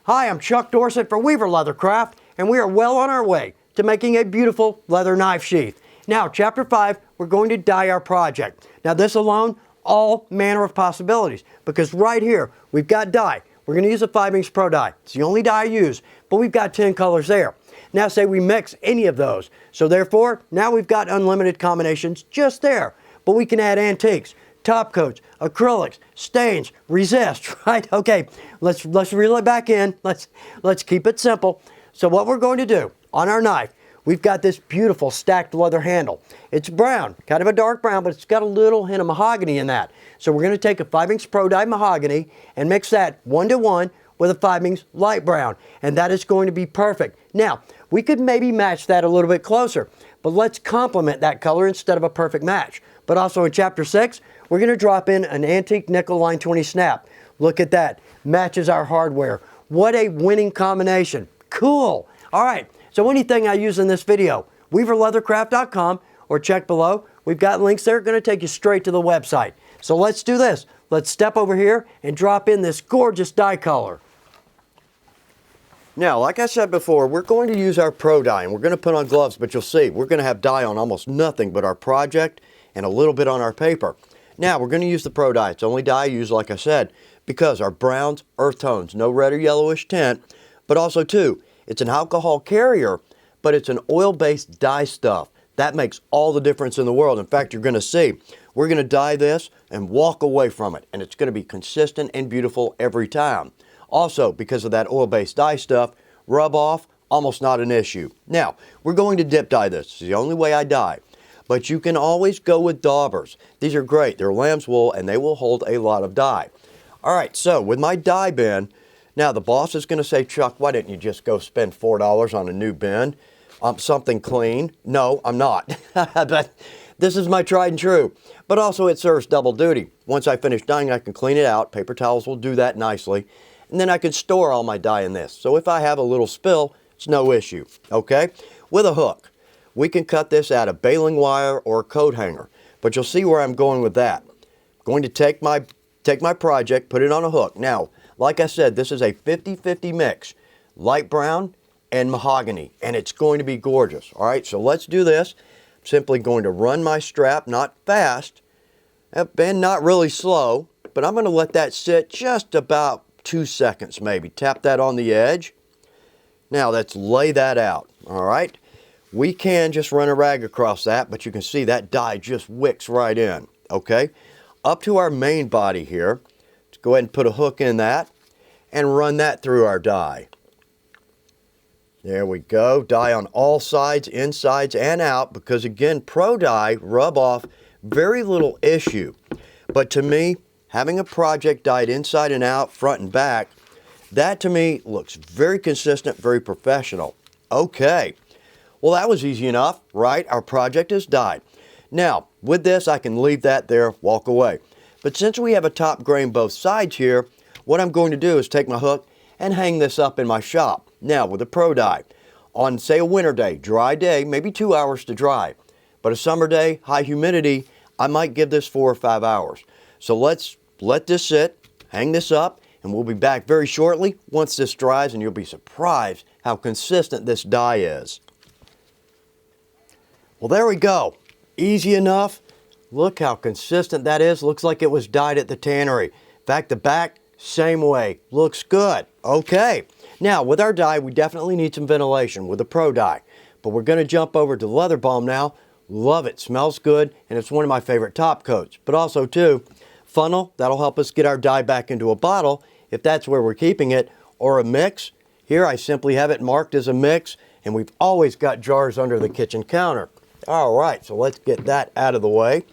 Hi, I'm Chuck Dorsett for Weaver Leathercraft, and we are well on our way to making a beautiful leather knife sheath. Now, Chapter 5, we're going to dye our project. Now, this alone, all manner of possibilities, because right here, we've got dye. We're going to use a Fiebing's Pro dye. It's the only dye I use, but we've got 10 colors there. Now, say we mix any of those. So therefore, now we've got unlimited combinations just there. But we can add antiques, top coats, acrylics, stains, resist, right? Okay, let's reel it back in. Let's keep it simple. So what we're going to do on our knife, we've got this beautiful stacked leather handle. It's brown, kind of a dark brown, but it's got a little hint of mahogany in that. So we're going to take a Fiebing's Pro Dye Mahogany and mix that 1-to-1 with a Fiebing's light brown, and that is going to be perfect. Now, we could maybe match that a little bit closer, but let's complement that color instead of a perfect match. But also in Chapter 6, we're going to drop in an antique nickel line 20 snap. Look at that, matches our hardware. What a winning combination. Cool. All right, so anything I use in this video, weaverleathercraft.com, or check below. We've got links there, going to take you straight to the website. So let's do this. Let's step over here and drop in this gorgeous dye color. Now, like I said before, we're going to use our Pro Dye, and we're going to put on gloves, but you'll see, we're going to have dye on almost nothing but our project and a little bit on our paper. Now, we're going to use the Pro Dye. It's the only dye I use, like I said, because our browns, earth tones, no red or yellowish tint, but also, too, it's an alcohol carrier, but it's an oil-based dye stuff. That makes all the difference in the world. In fact, you're going to see, we're going to dye this and walk away from it, and it's going to be consistent and beautiful every time. Also, because of that oil-based dye stuff, rub off, almost not an issue. Now, we're going to dip dye this. It's the only way I dye. But you can always go with daubers. These are great. They're lamb's wool, and they will hold a lot of dye. All right, so with my dye bin, now the boss is going to say, Chuck, why didn't you just go spend $4 on a new bin? Something clean. No, I'm not. But this is my tried and true. But also it serves double duty. Once I finish dyeing, I can clean it out. Paper towels will do that nicely. And then I can store all my dye in this. So if I have a little spill, it's no issue, okay? With a hook, we can cut this out of baling wire or a coat hanger. But you'll see where I'm going with that. I'm going to take my project, put it on a hook. Now, like I said, this is a 50-50 mix, light brown and mahogany, and it's going to be gorgeous. All right, so let's do this. I'm simply going to run my strap, not fast, and not really slow, but I'm going to let that sit just about 2 seconds maybe. Tap that on the edge. Now let's lay that out. All right. We can just run a rag across that, but you can see that dye just wicks right in. Okay. Up to our main body here. Let's go ahead and put a hook in that and run that through our dye. There we go. Dye on all sides, insides and out, because again, Pro Dye rub off, very little issue. But to me, having a project dyed inside and out, front and back, that to me looks very consistent, very professional. Okay, well that was easy enough, right? Our project is dyed. Now, with this, I can leave that there, walk away. But since we have a top grain both sides here, what I'm going to do is take my hook and hang this up in my shop. Now, with a Pro Dye, on say a winter day, dry day, maybe 2 hours to dry. But a summer day, high humidity, I might give this 4 or 5 hours. So let's let this sit, hang this up, and we'll be back very shortly once this dries, and you'll be surprised how consistent this dye is. Well, there we go. Easy enough. Look how consistent that is. Looks like it was dyed at the tannery. In fact, the back, same way. Looks good. Okay. Now, with our dye, we definitely need some ventilation with the Pro Dye. But we're going to jump over to Leather Balm now. Love it. Smells good, and it's one of my favorite top coats. But also, too, funnel, that'll help us get our dye back into a bottle if that's where we're keeping it, or a mix. Here I simply have it marked as a mix, and we've always got jars under the kitchen counter. All right, so let's get that out of the way.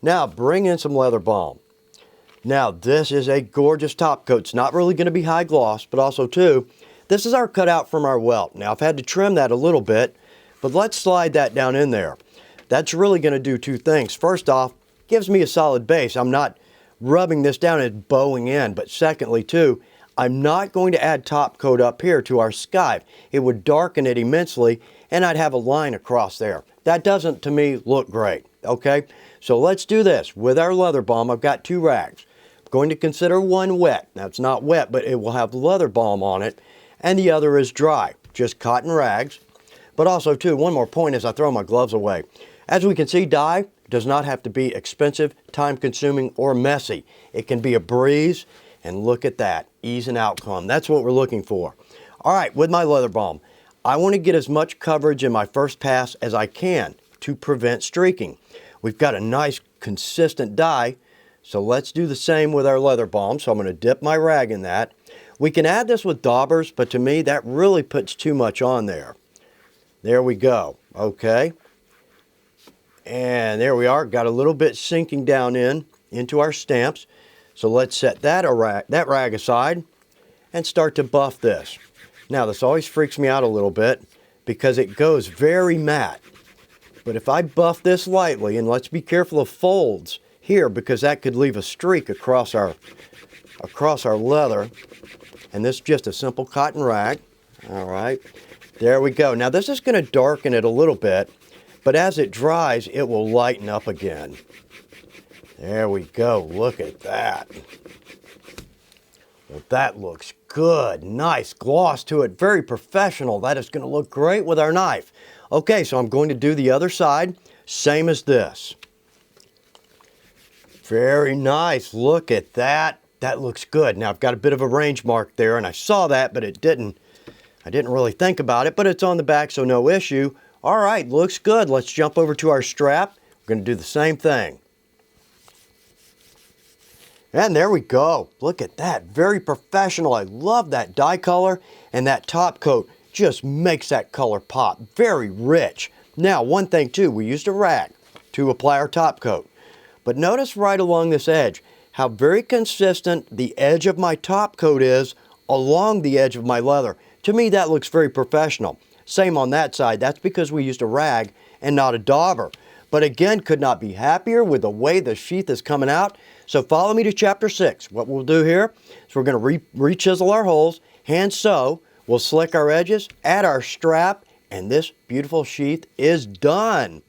Now bring in some Leather Balm. Now this is a gorgeous top coat. It's not really going to be high gloss, but also too, this is our cutout from our welt. Now I've had to trim that a little bit, but let's slide that down in there. That's really going to do two things. First off, gives me a solid base. I'm not rubbing this down and bowing in, but secondly too, I'm not going to add top coat up here to our skive. It would darken it immensely, and I'd have a line across there. That doesn't, to me, look great, okay? So let's do this. With our Leather Balm, I've got 2 rags. I'm going to consider one wet. Now, it's not wet, but it will have Leather Balm on it. and the other is dry, just cotton rags. But also too, one more point as I throw my gloves away. As we can see, dye does not have to be expensive, time-consuming, or messy. It can be a breeze, and look at that, ease and outcome. That's what we're looking for. All right, with my leather balm, I want to get as much coverage in my first pass as I can to prevent streaking. We've got a nice, consistent dye, so let's do the same with our leather balm. So I'm going to dip my rag in that. We can add this with daubers, but to me, that really puts too much on there. There we go, okay. And there we are, got a little bit sinking down into our stamps. So let's set that rag aside and start to buff this. Now this always freaks me out a little bit because it goes very matte. But if I buff this lightly, and let's be careful of folds here because that could leave a streak across our leather. And this is just a simple cotton rag. All right, there we go. Now this is going to darken it a little bit. But as it dries, it will lighten up again. There we go. Look at that. Well, that looks good. Nice gloss to it. Very professional. That is going to look great with our knife. Okay, so I'm going to do the other side. Same as this. Very nice. Look at that. That looks good. Now, I've got a bit of a range mark there, and I saw that, but I didn't really think about it, but it's on the back, so no issue. All right, looks good. Let's jump over to our strap. We're going to do the same thing. And there we go. Look at that. Very professional. I love that dye color, and that top coat just makes that color pop. Very rich. Now, one thing too, we used a rag to apply our top coat. But notice right along this edge how very consistent the edge of my top coat is along the edge of my leather. To me, that looks very professional. Same on that side. That's because we used a rag and not a dauber. But again, could not be happier with the way the sheath is coming out. So follow me to chapter 6. What we'll do here is we're going to re-chisel our holes, hand sew, we'll slick our edges, add our strap, and this beautiful sheath is done.